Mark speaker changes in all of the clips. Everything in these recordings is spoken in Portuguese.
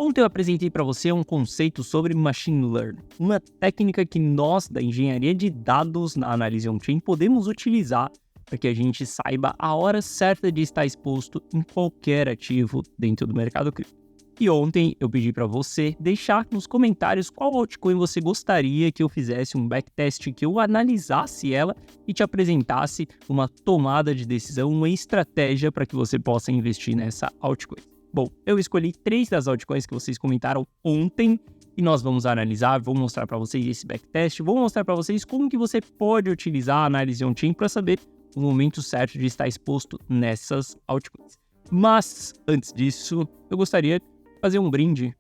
Speaker 1: Ontem eu apresentei para você um conceito sobre Machine Learning, uma técnica que nós da engenharia de dados na análise on-chain podemos utilizar para que a gente saiba a hora certa de estar exposto em qualquer ativo dentro do mercado cripto. E ontem eu pedi para você deixar nos comentários qual altcoin você gostaria que eu fizesse um backtest, que eu analisasse ela e te apresentasse uma tomada de decisão, uma estratégia para que você possa investir nessa altcoin. Bom, eu escolhi 3 das altcoins que vocês comentaram ontem e nós vamos analisar, vou mostrar para vocês esse backtest, vou mostrar para vocês como que você pode utilizar a análise on-chain para saber o momento certo de estar exposto nessas altcoins. Mas, antes disso, eu gostaria de fazer um brinde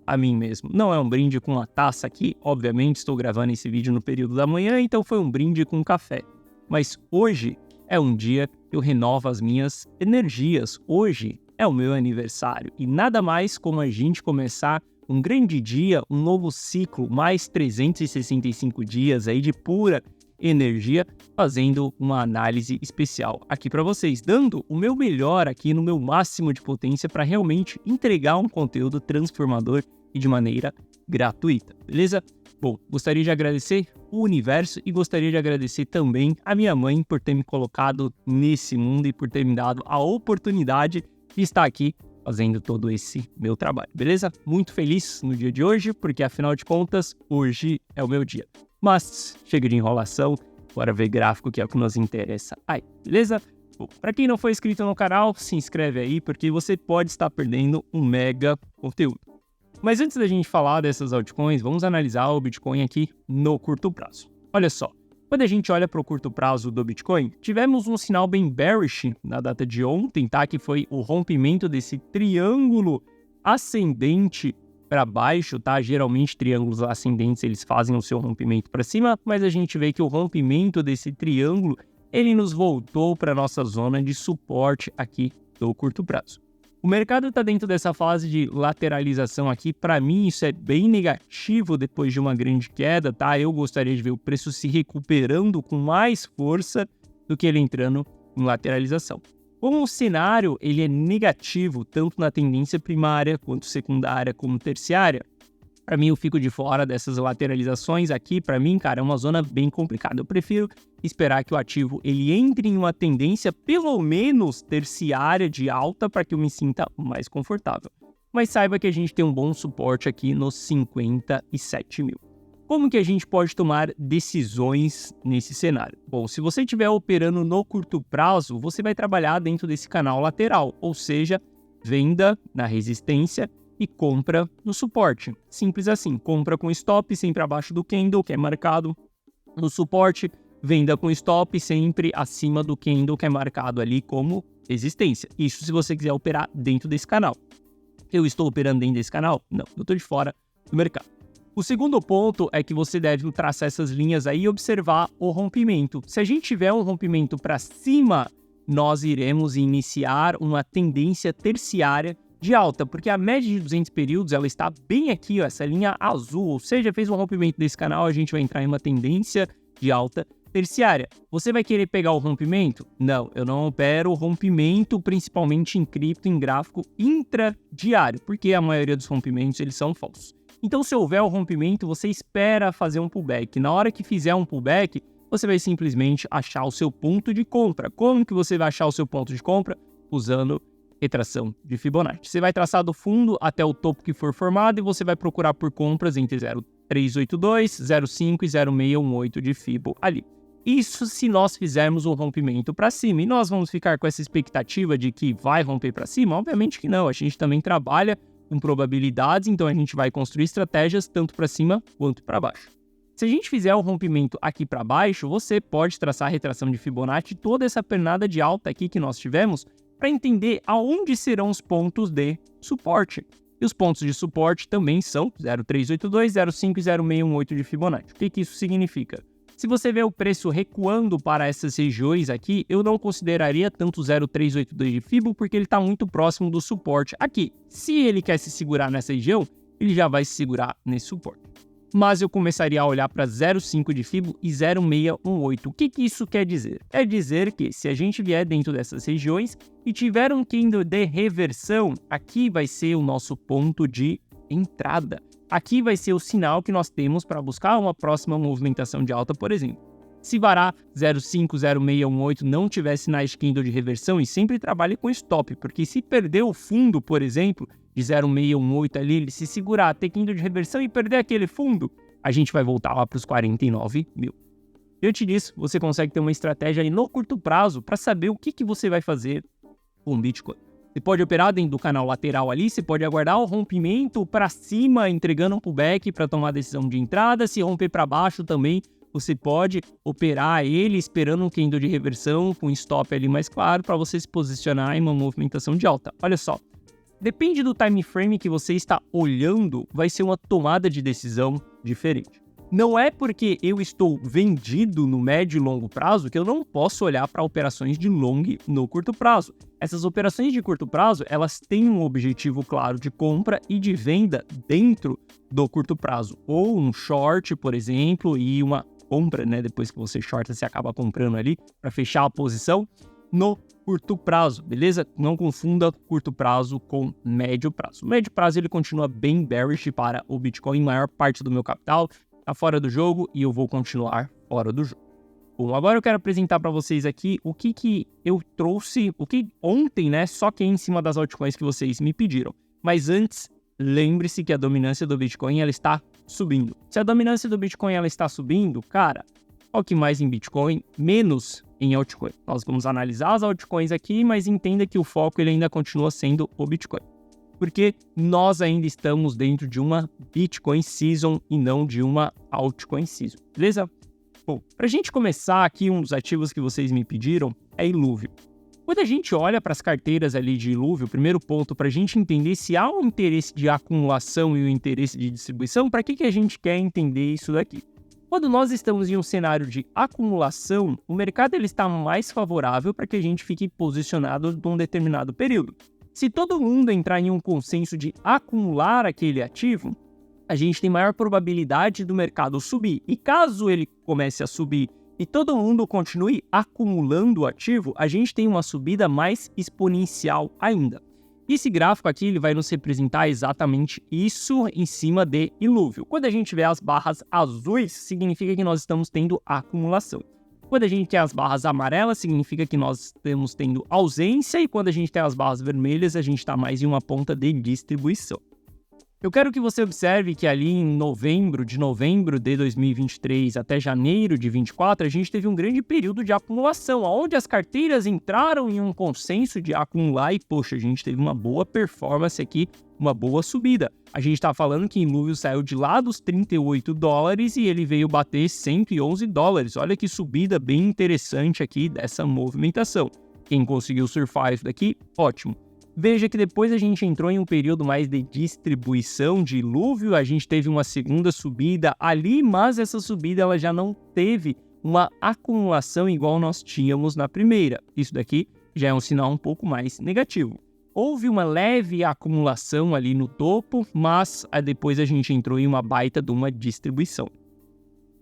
Speaker 1: a mim mesmo. Não é um brinde com a taça aqui, obviamente estou gravando esse vídeo no período da manhã, então foi um brinde com café. Mas hoje é um dia que eu renovo as minhas energias. Hoje é o meu aniversário e nada mais como a gente começar um grande dia, um novo ciclo, mais 365 dias aí de pura energia, fazendo uma análise especial aqui para vocês, dando o meu melhor aqui no meu máximo de potência para realmente entregar um conteúdo transformador e de maneira gratuita, beleza? Bom, gostaria de agradecer o universo e gostaria de agradecer também a minha mãe por ter me colocado nesse mundo e por ter me dado a oportunidade de estar aqui fazendo todo esse meu trabalho, beleza? Muito feliz no dia de hoje, porque afinal de contas, hoje é o meu dia. Mas chega de enrolação, bora ver gráfico que é o que nos interessa aí, beleza? Bom, para quem não for inscrito no canal, se inscreve aí, porque você pode estar perdendo um mega conteúdo. Mas antes da gente falar dessas altcoins, vamos analisar o Bitcoin aqui no curto prazo. Olha só. Quando a gente olha para o curto prazo do Bitcoin, tivemos um sinal bem bearish na data de ontem, tá? Que foi o rompimento desse triângulo ascendente para baixo, tá? Geralmente triângulos ascendentes eles fazem o seu rompimento para cima, mas a gente vê que o rompimento desse triângulo ele nos voltou para nossa zona de suporte aqui do curto prazo. O mercado está dentro dessa fase de lateralização aqui. Para mim, isso é bem negativo depois de uma grande queda, tá? Eu gostaria de ver o preço se recuperando com mais força do que ele entrando em lateralização. Como o cenário ele é negativo, tanto na tendência primária, quanto secundária, como terciária, para mim eu fico de fora dessas lateralizações aqui. Para mim, cara, é uma zona bem complicada. Eu prefiro esperar que o ativo ele entre em uma tendência pelo menos terciária de alta para que eu me sinta mais confortável. Mas saiba que a gente tem um bom suporte aqui nos 57 mil. Como que a gente pode tomar decisões nesse cenário? Bom, se você estiver operando no curto prazo, você vai trabalhar dentro desse canal lateral, ou seja, venda na resistência e compra no suporte. Simples assim, compra com stop sempre abaixo do candle, que é marcado no suporte, venda com stop sempre acima do candle, que é marcado ali como resistência. Isso se você quiser operar dentro desse canal. Eu estou operando dentro desse canal? Não, eu estou de fora do mercado. O segundo ponto é que você deve traçar essas linhas aí e observar o rompimento. Se a gente tiver um rompimento para cima, nós iremos iniciar uma tendência terciária de alta, porque a média de 200 períodos ela está bem aqui, ó, essa linha azul, ou seja, fez um rompimento desse canal, a gente vai entrar em uma tendência de alta terciária. Você vai querer pegar o rompimento? Não, eu não opero rompimento, principalmente em cripto, em gráfico intradiário, porque a maioria dos rompimentos eles são falsos. Então, se houver o rompimento, você espera fazer um pullback. Na hora que fizer um pullback, você vai simplesmente achar o seu ponto de compra. Como que você vai achar o seu ponto de compra? Usando retração de Fibonacci. Você vai traçar do fundo até o topo que for formado e você vai procurar por compras entre 0,382, 0,5 e 0,618 de Fibo ali. Isso se nós fizermos um rompimento para cima. E nós vamos ficar com essa expectativa de que vai romper para cima? Obviamente que não. A gente também trabalha com probabilidades, então a gente vai construir estratégias tanto para cima quanto para baixo. Se a gente fizer o rompimento aqui para baixo, você pode traçar a retração de Fibonacci, toda essa pernada de alta aqui que nós tivemos, para entender aonde serão os pontos de suporte. E os pontos de suporte também são 0,382, 0,5 e 0,618 de Fibonacci. O que isso significa? Se você vê o preço recuando para essas regiões aqui, eu não consideraria tanto 0,382 de Fibo, porque ele está muito próximo do suporte aqui. Se ele quer se segurar nessa região, ele já vai se segurar nesse suporte. mas eu começaria a olhar para 0,5 de Fibo e 0,618. O que isso quer dizer? Quer dizer que se a gente vier dentro dessas regiões e tiver um candle de reversão, aqui vai ser o nosso ponto de entrada. Aqui vai ser o sinal que nós temos para buscar uma próxima movimentação de alta, por exemplo. Se varar 0,5, 0,618 não tiver sinais de candle de reversão, e sempre trabalhe com stop, porque se perder o fundo, por exemplo, de 0,618 ali, ele se segurar, ter candle de reversão e perder aquele fundo, a gente vai voltar lá para os 49 mil. Diante disso, você consegue ter uma estratégia aí no curto prazo para saber o que você vai fazer com o Bitcoin. Você pode operar dentro do canal lateral ali, você pode aguardar o rompimento para cima, entregando um pullback para tomar a decisão de entrada. Se romper para baixo também, você pode operar ele esperando um candle de reversão com stop ali mais claro para você se posicionar em uma movimentação de alta. Olha só, depende do time frame que você está olhando, vai ser uma tomada de decisão diferente. Não é porque eu estou vendido no médio e longo prazo que eu não posso olhar para operações de long no curto prazo. Essas operações de curto prazo, elas têm um objetivo claro de compra e de venda dentro do curto prazo. Ou um short, por exemplo, e uma compra, né? Depois que você shorta, você acaba comprando ali para fechar a posição no curto prazo, beleza? Não confunda curto prazo com médio prazo. O médio prazo ele continua bem bearish para o Bitcoin, maior parte do meu capital está fora do jogo e eu vou continuar fora do jogo. Bom, agora eu quero apresentar para vocês aqui o que eu trouxe, o que ontem, né, só que é em cima das altcoins que vocês me pediram. Mas antes, lembre-se que a dominância do Bitcoin ela está subindo. Se a dominância do Bitcoin ela está subindo, cara, foque mais em Bitcoin, menos em altcoin. Nós vamos analisar as altcoins aqui, mas entenda que o foco ele ainda continua sendo o Bitcoin. Porque nós ainda estamos dentro de uma Bitcoin Season e não de uma Altcoin Season, beleza? Bom, para a gente começar aqui, um dos ativos que vocês me pediram é Iluvio. Quando a gente olha para as carteiras ali de Iluvio, o primeiro ponto para a gente entender se há um interesse de acumulação e um interesse de distribuição, para que a gente quer entender isso daqui? Quando nós estamos em um cenário de acumulação, o mercado ele está mais favorável para que a gente fique posicionado num determinado período. Se todo mundo entrar em um consenso de acumular aquele ativo, a gente tem maior probabilidade do mercado subir. E caso ele comece a subir e todo mundo continue acumulando o ativo, a gente tem uma subida mais exponencial ainda. Esse gráfico aqui ele vai nos representar exatamente isso em cima de Iluvio. Quando a gente vê as barras azuis, significa que nós estamos tendo acumulação. Quando a gente tem as barras amarelas, significa que nós estamos tendo ausência, e quando a gente tem as barras vermelhas, a gente está mais em uma ponta de distribuição. Eu quero que você observe que ali em de novembro de 2023 até janeiro de 2024, a gente teve um grande período de acumulação, onde as carteiras entraram em um consenso de acumular e, poxa, a gente teve uma boa performance aqui, uma boa subida. A gente está falando que Iluvio saiu de lá dos $38 e ele veio bater $111. Olha que subida bem interessante aqui dessa movimentação. Quem conseguiu surfar isso daqui, ótimo. Veja que depois a gente entrou em um período mais de distribuição de Iluvio, a gente teve uma segunda subida ali, mas essa subida ela já não teve uma acumulação igual nós tínhamos na primeira. Isso daqui já é um sinal um pouco mais negativo. Houve uma leve acumulação ali no topo, mas depois a gente entrou em uma baita de uma distribuição.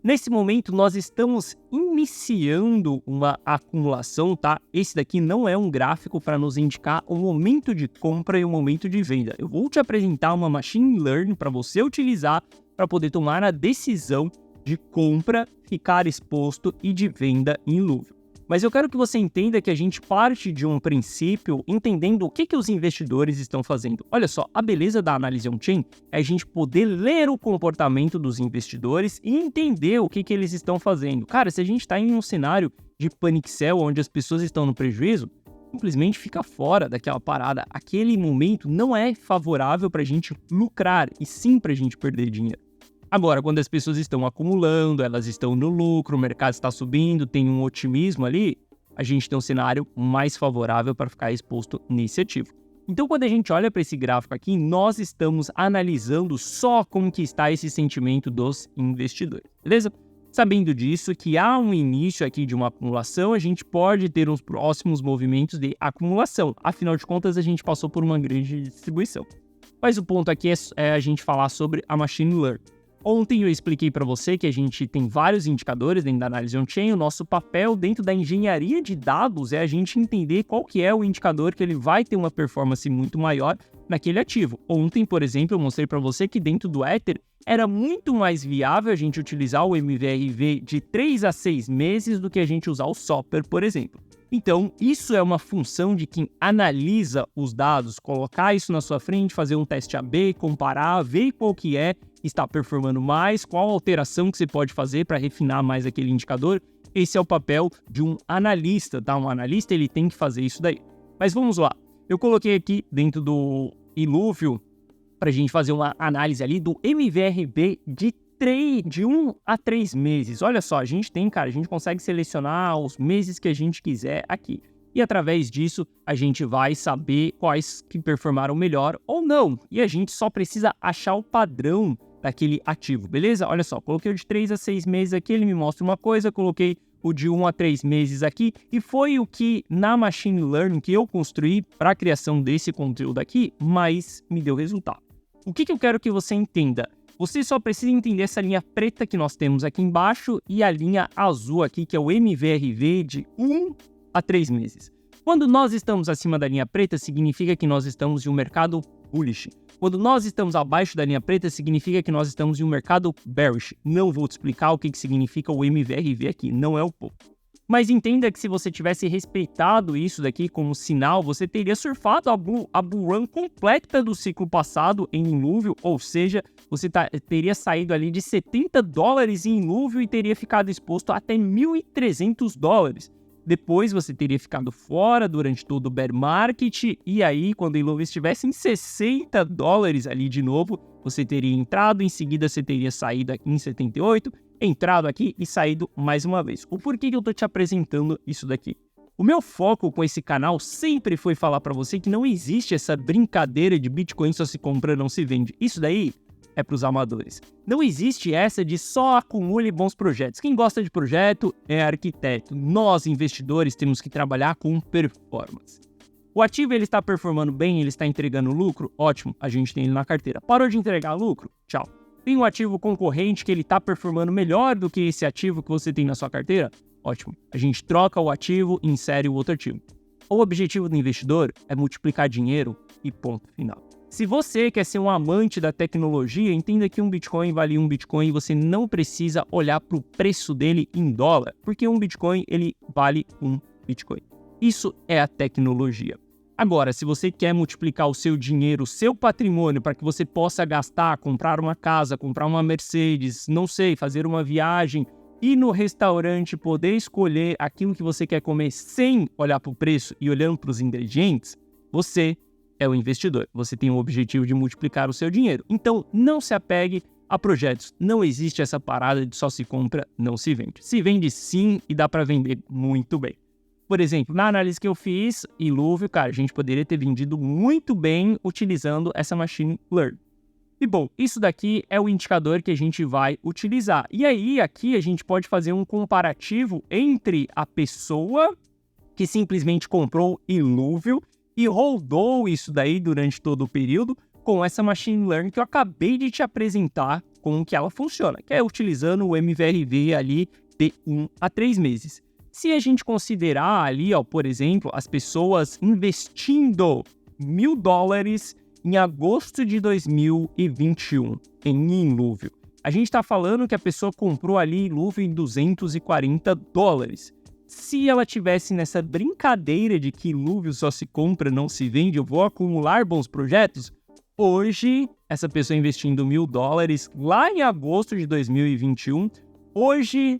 Speaker 1: Nesse momento, nós estamos iniciando uma acumulação, tá? Esse daqui não é um gráfico para nos indicar o momento de compra e o momento de venda. Eu vou te apresentar uma machine learning para você utilizar para poder tomar a decisão de compra, ficar exposto e de venda em Iluvio. Mas eu quero que você entenda que a gente parte de um princípio entendendo o que os investidores estão fazendo. Olha só, a beleza da análise on-chain é a gente poder ler o comportamento dos investidores e entender o que eles estão fazendo. Cara, se a gente está em um cenário de panic sell, onde as pessoas estão no prejuízo, simplesmente fica fora daquela parada. Aquele momento não é favorável para a gente lucrar, e sim para a gente perder dinheiro. Agora, quando as pessoas estão acumulando, elas estão no lucro, o mercado está subindo, tem um otimismo ali, a gente tem um cenário mais favorável para ficar exposto nesse ativo. Então, quando a gente olha para esse gráfico aqui, nós estamos analisando só como que está esse sentimento dos investidores, beleza? Sabendo disso, que há um início aqui de uma acumulação, a gente pode ter uns próximos movimentos de acumulação. Afinal de contas, a gente passou por uma grande distribuição. Mas o ponto aqui é a gente falar sobre a Machine Learning. Ontem eu expliquei para você que a gente tem vários indicadores dentro da análise on-chain. O nosso papel dentro da engenharia de dados é a gente entender qual que é o indicador que ele vai ter uma performance muito maior naquele ativo. Ontem, por exemplo, eu mostrei para você que dentro do Ether era muito mais viável a gente utilizar o MVRV de 3 a 6 meses do que a gente usar o Soper, por exemplo. Então, isso é uma função de quem analisa os dados, colocar isso na sua frente, fazer um teste AB, comparar, ver qual que está performando mais, qual alteração que você pode fazer para refinar mais aquele indicador. Esse é o papel de um analista, tá? Um analista, ele tem que fazer isso daí. Mas vamos lá. Eu coloquei aqui dentro do Iluvio para a gente fazer uma análise ali do MVRV de 1 a 3 meses. Olha só, a gente consegue selecionar os meses que a gente quiser aqui. E através disso, a gente vai saber quais que performaram melhor ou não. E a gente só precisa achar o padrão daquele ativo, beleza? Olha só, coloquei o de 3 a 6 meses aqui, ele me mostra uma coisa, coloquei o de 1 a 3 meses aqui, e foi o que na Machine Learning que eu construí para a criação desse conteúdo aqui, mas me deu resultado. O que eu quero que você entenda? Você só precisa entender essa linha preta que nós temos aqui embaixo e a linha azul aqui, que é o MVRV de 1 a 3 meses. Quando nós estamos acima da linha preta, significa que nós estamos em um mercado bullish. Quando nós estamos abaixo da linha preta, significa que nós estamos em um mercado bearish. Não vou te explicar o que significa o MVRV aqui, não é o ponto. Mas entenda que se você tivesse respeitado isso daqui como sinal, você teria surfado a bull run completa do ciclo passado em Iluvio, ou seja, você teria saído ali de $70 em Iluvio e teria ficado exposto até $1.300. Depois você teria ficado fora durante todo o bear market, e aí quando o Iluvio estivesse em $60 ali de novo, você teria entrado, em seguida você teria saído aqui em 78, entrado aqui e saído mais uma vez. O porquê que eu tô te apresentando isso daqui? O meu foco com esse canal sempre foi falar para você que não existe essa brincadeira de Bitcoin só se compra, não se vende. Isso daí é para os amadores. Não existe essa de só acumule bons projetos. Quem gosta de projeto é arquiteto. Nós, investidores, temos que trabalhar com performance. O ativo ele está performando bem, ele está entregando lucro? Ótimo, a gente tem ele na carteira. Parou de entregar lucro? Tchau. Tem um ativo concorrente que ele está performando melhor do que esse ativo que você tem na sua carteira? Ótimo, a gente troca o ativo e insere o outro ativo. O objetivo do investidor é multiplicar dinheiro e ponto final. Se você quer ser um amante da tecnologia, entenda que um Bitcoin vale um Bitcoin e você não precisa olhar para o preço dele em dólar, porque um Bitcoin ele vale um Bitcoin. Isso é a tecnologia. Agora, se você quer multiplicar o seu dinheiro, o seu patrimônio, para que você possa gastar, comprar uma casa, comprar uma Mercedes, não sei, fazer uma viagem, ir no restaurante, poder escolher aquilo que você quer comer sem olhar para o preço e olhando para os ingredientes, você é o investidor. Você tem o objetivo de multiplicar o seu dinheiro. Então, não se apegue a projetos. Não existe essa parada de só se compra, não se vende. Se vende sim e dá para vender muito bem. Por exemplo, na análise que eu fiz, Iluvio, cara, a gente poderia ter vendido muito bem utilizando essa Machine Learning. E bom, isso daqui é o indicador que a gente vai utilizar. E aí, aqui a gente pode fazer um comparativo entre a pessoa que simplesmente comprou Iluvio e rodou isso daí durante todo o período com essa Machine Learning que eu acabei de te apresentar como que ela funciona, que é utilizando o MVRV ali de 1 a 3 meses. Se a gente considerar ali, ó, por exemplo, as pessoas investindo $1.000 em agosto de 2021 em Iluvio, a gente está falando que a pessoa comprou ali Iluvio em $240. Se ela tivesse nessa brincadeira de que Iluvio só se compra, não se vende, eu vou acumular bons projetos, hoje, essa pessoa investindo $1.000 lá em agosto de 2021, hoje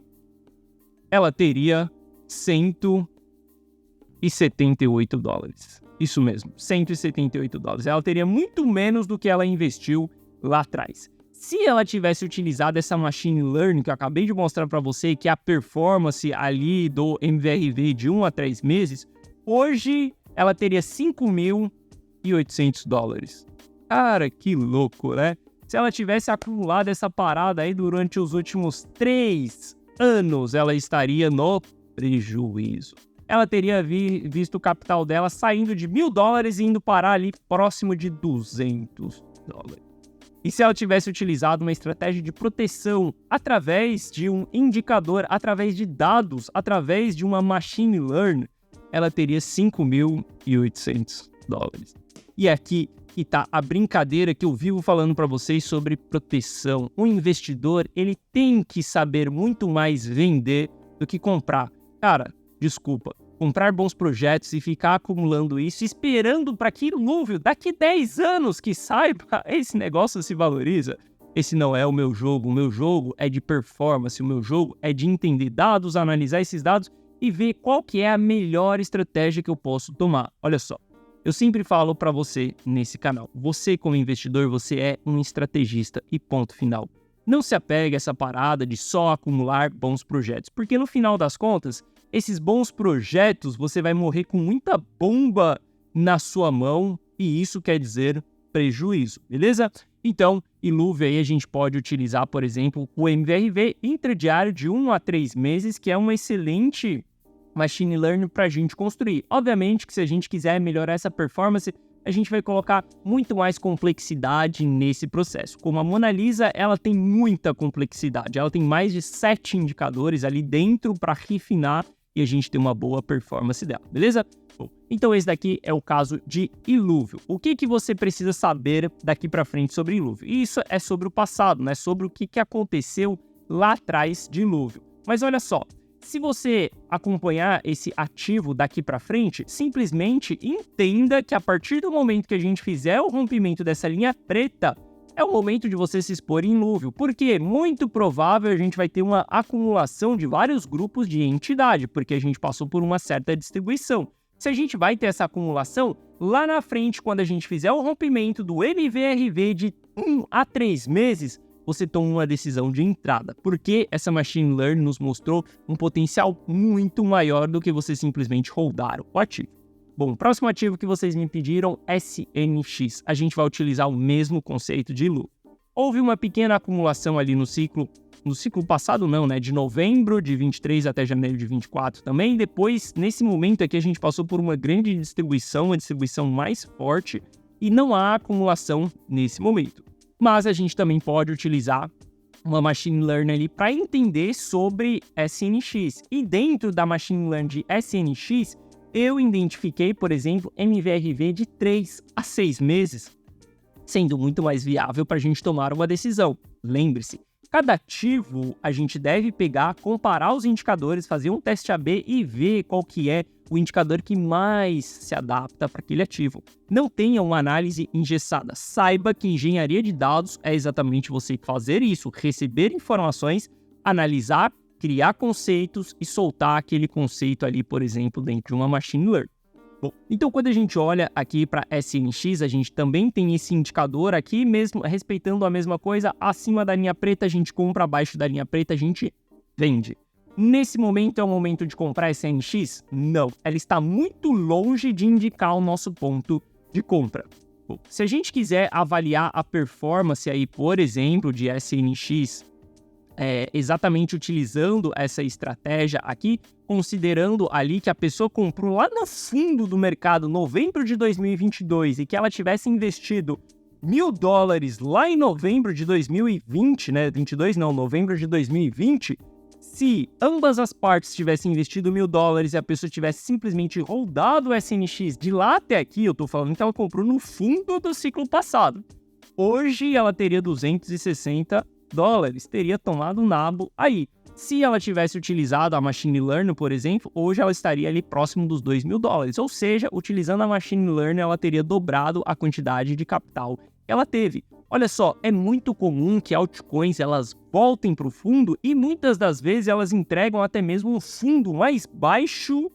Speaker 1: ela teria $178. Isso mesmo, $178. Ela teria muito menos do que ela investiu lá atrás. Se ela tivesse utilizado essa Machine Learning que eu acabei de mostrar para você, que é a performance ali do MVRV de 1 a 3 meses, hoje ela teria $5.800. Cara, que louco, né? Se ela tivesse acumulado essa parada aí durante os últimos 3 anos, ela estaria no prejuízo. Ela teria visto o capital dela saindo de $1.000 e indo parar ali próximo de $200. E se ela tivesse utilizado uma estratégia de proteção através de um indicador, através de dados, através de uma machine learning, ela teria $5.800. E aqui está a brincadeira que eu vivo falando para vocês sobre proteção. Um investidor, ele tem que saber muito mais vender do que comprar. Cara, desculpa, comprar bons projetos e ficar acumulando isso, esperando para que Iluvio, daqui 10 anos que saiba, esse negócio se valoriza. Esse não é o meu jogo é de performance, o meu jogo é de entender dados, analisar esses dados e ver qual que é a melhor estratégia que eu posso tomar. Olha só, eu sempre falo para você nesse canal, você como investidor, você é um estrategista e ponto final. Não se apegue a essa parada de só acumular bons projetos, porque no final das contas, esses bons projetos você vai morrer com muita bomba na sua mão e isso quer dizer prejuízo, beleza? Então, Iluvio aí a gente pode utilizar, por exemplo, o MVRV intradiário de 1 a 3 meses, que é uma excelente machine learning para a gente construir. Obviamente que se a gente quiser melhorar essa performance, a gente vai colocar muito mais complexidade nesse processo. Como a Mona Lisa, ela tem muita complexidade, ela tem mais de 7 indicadores ali dentro para refinar e a gente ter uma boa performance dela, beleza? Bom, então esse daqui é o caso de Iluvio. O que você precisa saber daqui para frente sobre Iluvio? Isso é sobre o passado, né? Sobre o que aconteceu lá atrás de Iluvio. Mas olha só, se você acompanhar esse ativo daqui para frente, simplesmente entenda que a partir do momento que a gente fizer o rompimento dessa linha preta, é o momento de você se expor em Iluvio, porque muito provável a gente vai ter uma acumulação de vários grupos de entidade, porque a gente passou por uma certa distribuição. Se a gente vai ter essa acumulação, lá na frente, quando a gente fizer o rompimento do MVRV de 1 a 3 meses, você toma uma decisão de entrada, porque essa machine learning nos mostrou um potencial muito maior do que você simplesmente holdar o ativo. Bom, o próximo ativo que vocês me pediram, SNX. A gente vai utilizar o mesmo conceito de Iluvio. Houve uma pequena acumulação ali no ciclo passado não, né? De novembro de 23 até janeiro de 24 também. Depois, nesse momento aqui, a gente passou por uma grande distribuição, uma distribuição mais forte e não há acumulação nesse momento. Mas a gente também pode utilizar uma machine learning ali para entender sobre SNX. E dentro da machine learning de SNX, eu identifiquei, por exemplo, MVRV de 3 a 6 meses, sendo muito mais viável para a gente tomar uma decisão. Lembre-se, cada ativo a gente deve pegar, comparar os indicadores, fazer um teste AB e ver qual que é o indicador que mais se adapta para aquele ativo. Não tenha uma análise engessada. Saiba que engenharia de dados é exatamente você fazer isso, receber informações, analisar, criar conceitos e soltar aquele conceito ali, por exemplo, dentro de uma machine learning. Bom, então quando a gente olha aqui para SNX, a gente também tem esse indicador aqui, mesmo respeitando a mesma coisa, acima da linha preta a gente compra, abaixo da linha preta a gente vende. Nesse momento é o momento de comprar SNX? Não, ela está muito longe de indicar o nosso ponto de compra. Bom, se a gente quiser avaliar a performance aí, por exemplo, de SNX, exatamente utilizando essa estratégia aqui, considerando ali que a pessoa comprou lá no fundo do mercado, novembro de 2022, e que ela tivesse investido $1.000 lá em novembro de 2020, né? 22 não, novembro de 2020, se ambas as partes tivessem investido $1.000 e a pessoa tivesse simplesmente rodado o SNX de lá até aqui, eu tô falando que ela comprou no fundo do ciclo passado. Hoje ela teria $260, teria tomado um nabo aí. Se ela tivesse utilizado a machine learning, por exemplo, hoje ela estaria ali próximo dos $2.000. Ou seja, utilizando a machine learning, ela teria dobrado a quantidade de capital que ela teve. Olha só, é muito comum que altcoins elas voltem para o fundo e muitas das vezes elas entregam até mesmo um fundo mais baixo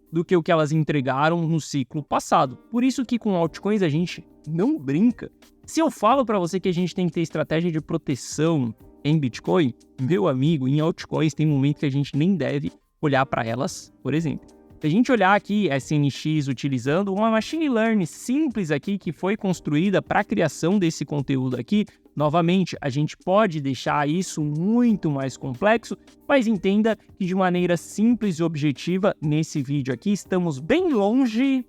Speaker 1: do que o que elas entregaram no ciclo passado. Por isso que com altcoins a gente não brinca. Se eu falo para você que a gente tem que ter estratégia de proteção em Bitcoin, meu amigo, em altcoins tem momento que a gente nem deve olhar para elas, por exemplo. Se a gente olhar aqui SNX utilizando uma machine learning simples aqui que foi construída para a criação desse conteúdo aqui, novamente, a gente pode deixar isso muito mais complexo, mas entenda que de maneira simples e objetiva, nesse vídeo aqui, estamos bem longe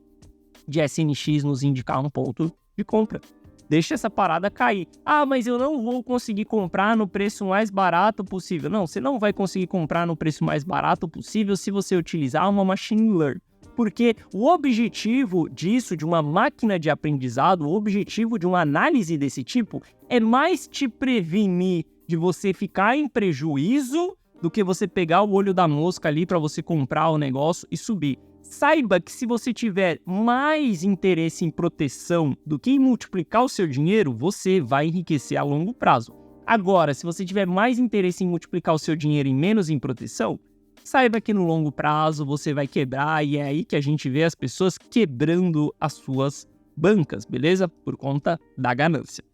Speaker 1: de SNX nos indicar um ponto de compra. deixa essa parada cair. Ah, mas eu não vou conseguir comprar no preço mais barato possível. Não, você não vai conseguir comprar no preço mais barato possível se você utilizar uma machine learning. Porque o objetivo disso, de uma máquina de aprendizado, o objetivo de uma análise desse tipo, é mais te prevenir de você ficar em prejuízo do que você pegar o olho da mosca ali para você comprar o negócio e subir. Saiba que se você tiver mais interesse em proteção do que em multiplicar o seu dinheiro, você vai enriquecer a longo prazo. Agora, se você tiver mais interesse em multiplicar o seu dinheiro e menos em proteção, saiba que no longo prazo você vai quebrar, e é aí que a gente vê as pessoas quebrando as suas bancas, beleza? Por conta da ganância.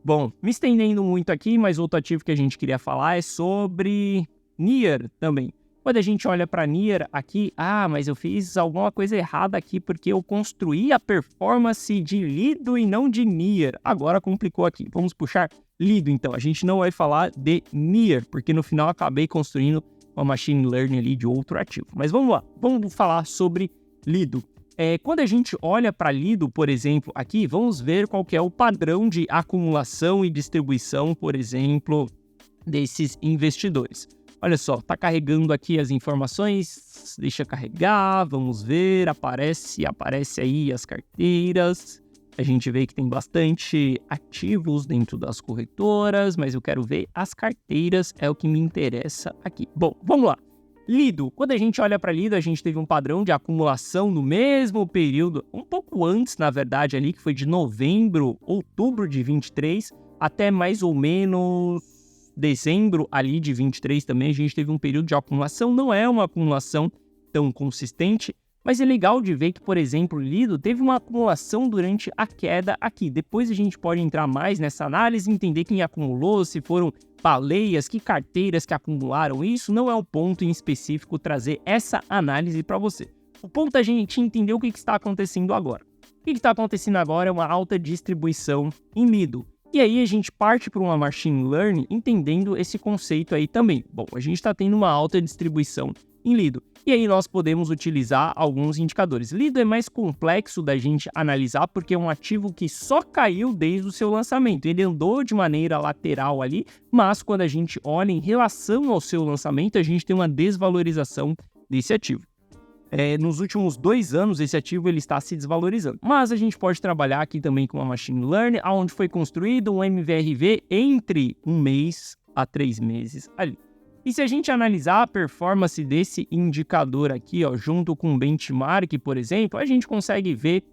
Speaker 1: Bom, me estendendo muito aqui, mas outro ativo que a gente queria falar é sobre Near também. Quando a gente olha para Near aqui, mas eu fiz alguma coisa errada aqui porque eu construí a performance de Lido e não de Near. Agora complicou aqui. Vamos puxar Lido então. A gente não vai falar de Near, porque no final eu acabei construindo uma machine learning ali de outro ativo. Mas vamos lá, vamos falar sobre Lido. Quando a gente olha para Lido, por exemplo, aqui, vamos ver qual que é o padrão de acumulação e distribuição, por exemplo, desses investidores. Olha só, tá carregando aqui as informações, deixa carregar, vamos ver, aparece aí as carteiras. A gente vê que tem bastante ativos dentro das corretoras, mas eu quero ver as carteiras, é o que me interessa aqui. Bom, vamos lá. Lido, quando a gente olha para Lido, a gente teve um padrão de acumulação no mesmo período, um pouco antes, na verdade, ali, que foi de outubro de 23, até mais ou menos dezembro ali de 23 também, a gente teve um período de acumulação. Não é uma acumulação tão consistente, mas é legal de ver que, por exemplo, Lido teve uma acumulação durante a queda aqui. Depois a gente pode entrar mais nessa análise, entender quem acumulou, se foram baleias, que carteiras que acumularam isso. Não é o ponto em específico trazer essa análise para você. O ponto é a gente entender o que está acontecendo agora. O que está acontecendo agora é uma alta distribuição em Lido. E aí a gente parte para uma machine learning entendendo esse conceito aí também. Bom, a gente está tendo uma alta distribuição em Lido. E aí nós podemos utilizar alguns indicadores. Lido é mais complexo da gente analisar porque é um ativo que só caiu desde o seu lançamento. Ele andou de maneira lateral ali, mas quando a gente olha em relação ao seu lançamento, a gente tem uma desvalorização desse ativo. Nos últimos 2 anos, esse ativo ele está se desvalorizando. Mas a gente pode trabalhar aqui também com uma machine learning, onde foi construído um MVRV entre 1 mês a 3 meses ali. E se a gente analisar a performance desse indicador aqui, junto com o benchmark, por exemplo, a gente consegue ver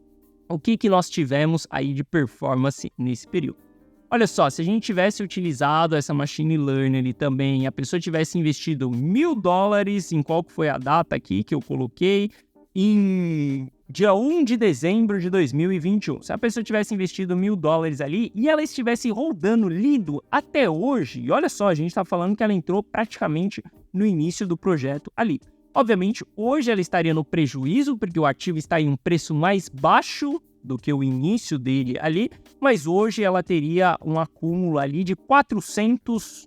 Speaker 1: o que nós tivemos aí de performance nesse período. Olha só, se a gente tivesse utilizado essa machine learning ali também, a pessoa tivesse investido $1.000, em qual que foi a data aqui que eu coloquei, em dia 1 de dezembro de 2021. Se a pessoa tivesse investido $1.000 ali e ela estivesse rodando Lido até hoje, e olha só, a gente está falando que ela entrou praticamente no início do projeto ali. Obviamente, hoje ela estaria no prejuízo, porque o ativo está em um preço mais baixo do que o início dele ali, mas hoje ela teria um acúmulo ali de $400.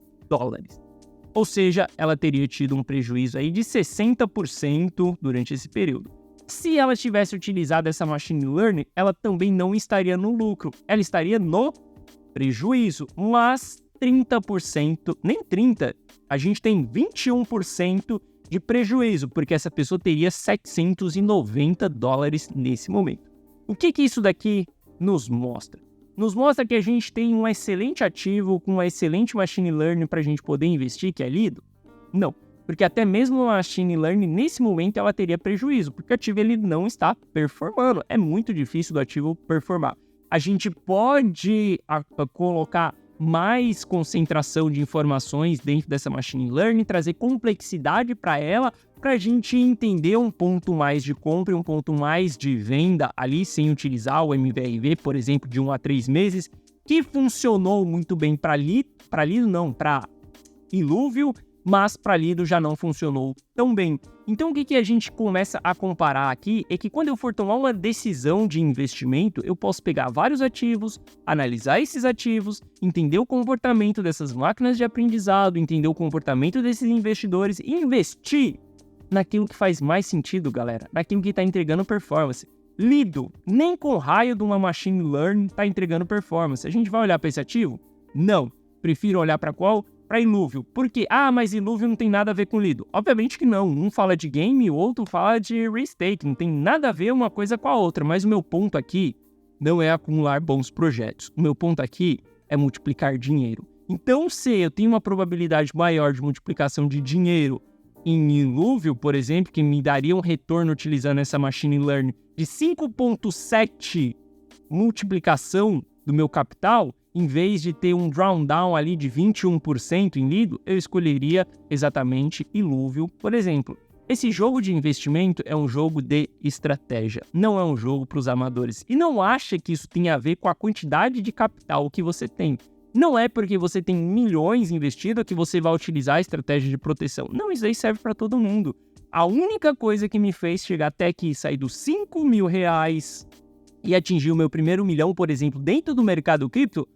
Speaker 1: Ou seja, ela teria tido um prejuízo aí de 60% durante esse período. Se ela tivesse utilizado essa machine learning, ela também não estaria no lucro, ela estaria no prejuízo, mas 30%, nem 30%, a gente tem 21% de prejuízo, porque essa pessoa teria $790 nesse momento. O que isso daqui nos mostra? Nos mostra que a gente tem um excelente ativo com uma excelente machine learning para a gente poder investir, que é Lido? Não, porque até mesmo a machine learning, nesse momento, ela teria prejuízo, porque o ativo ele não está performando. É muito difícil do ativo performar. A gente pode colocar mais concentração de informações dentro dessa machine learning, trazer complexidade para ela, para a gente entender um ponto mais de compra e um ponto mais de venda ali, sem utilizar o MVRV, por exemplo, de 1 a 3 meses, que funcionou muito bem para Iluvio, mas para Lido já não funcionou tão bem. Então o que a gente começa a comparar aqui é que quando eu for tomar uma decisão de investimento, eu posso pegar vários ativos, analisar esses ativos, entender o comportamento dessas máquinas de aprendizado, entender o comportamento desses investidores e investir naquilo que faz mais sentido, galera, naquilo que está entregando performance. Lido, nem com raio de uma machine learning está entregando performance. A gente vai olhar para esse ativo? Não. Prefiro olhar para qual? Para Iluvio. Por quê? Mas Iluvio não tem nada a ver com Lido. Obviamente que não. Um fala de game e o outro fala de real estate. Não tem nada a ver uma coisa com a outra. Mas o meu ponto aqui não é acumular bons projetos. O meu ponto aqui é multiplicar dinheiro. Então, se eu tenho uma probabilidade maior de multiplicação de dinheiro em Iluvio, por exemplo, que me daria um retorno utilizando essa machine learning de 5,7 multiplicação do meu capital, em vez de ter um drawdown ali de 21% em Lido, eu escolheria exatamente Iluvio, por exemplo. Esse jogo de investimento é um jogo de estratégia, não é um jogo para os amadores. E não acha que isso tem a ver com a quantidade de capital que você tem. Não é porque você tem milhões investidos que você vai utilizar a estratégia de proteção. Não, isso aí serve para todo mundo. A única coisa que me fez chegar até aqui, sair dos 5 mil reais e atingir o meu primeiro milhão, por exemplo, dentro do mercado cripto,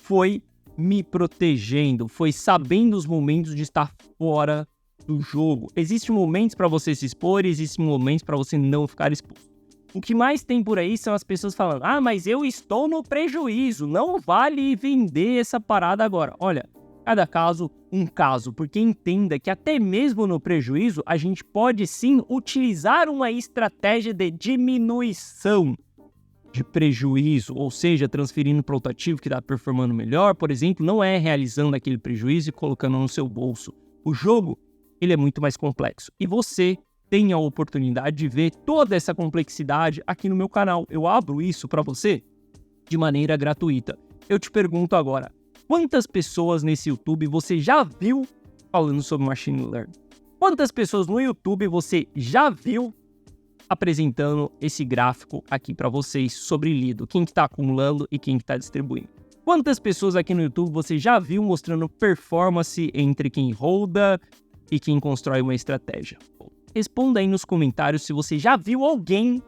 Speaker 1: foi me protegendo, foi sabendo os momentos de estar fora do jogo. Existem momentos para você se expor e existem momentos para você não ficar exposto. O que mais tem por aí são as pessoas falando, mas eu estou no prejuízo, não vale vender essa parada agora. Olha, cada caso, um caso, porque entenda que até mesmo no prejuízo, a gente pode sim utilizar uma estratégia de diminuição de prejuízo, ou seja, transferindo para outro ativo que está performando melhor, por exemplo, não é realizando aquele prejuízo e colocando no seu bolso. O jogo, ele é muito mais complexo e você tem a oportunidade de ver toda essa complexidade aqui no meu canal. Eu abro isso para você de maneira gratuita. Eu te pergunto agora, quantas pessoas nesse YouTube você já viu falando sobre machine learning? Quantas pessoas no YouTube você já viu apresentando esse gráfico aqui para vocês sobre Lido? Quem que está acumulando e quem que está distribuindo? Quantas pessoas aqui no YouTube você já viu mostrando performance entre quem holda e quem constrói uma estratégia? Responda aí nos comentários se você já viu alguém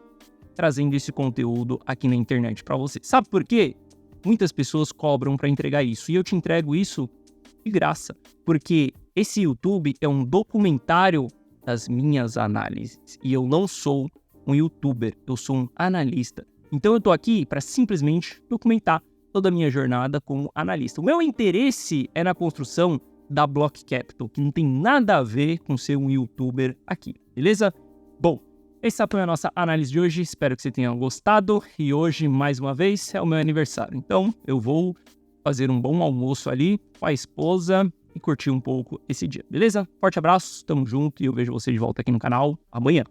Speaker 1: trazendo esse conteúdo aqui na internet para você. Sabe por quê? Muitas pessoas cobram para entregar isso e eu te entrego isso de graça, porque esse YouTube é um documentário das minhas análises e eu não sou um YouTuber, eu sou um analista. Então eu tô aqui para simplesmente documentar toda a minha jornada como analista. O meu interesse é na construção da Block Capital, que não tem nada a ver com ser um YouTuber aqui, beleza? Bom, essa foi a nossa análise de hoje, espero que você tenha gostado e hoje, mais uma vez, é o meu aniversário. Então, eu vou fazer um bom almoço ali com a esposa e curtir um pouco esse dia, beleza? Forte abraço, tamo junto e eu vejo você de volta aqui no canal amanhã.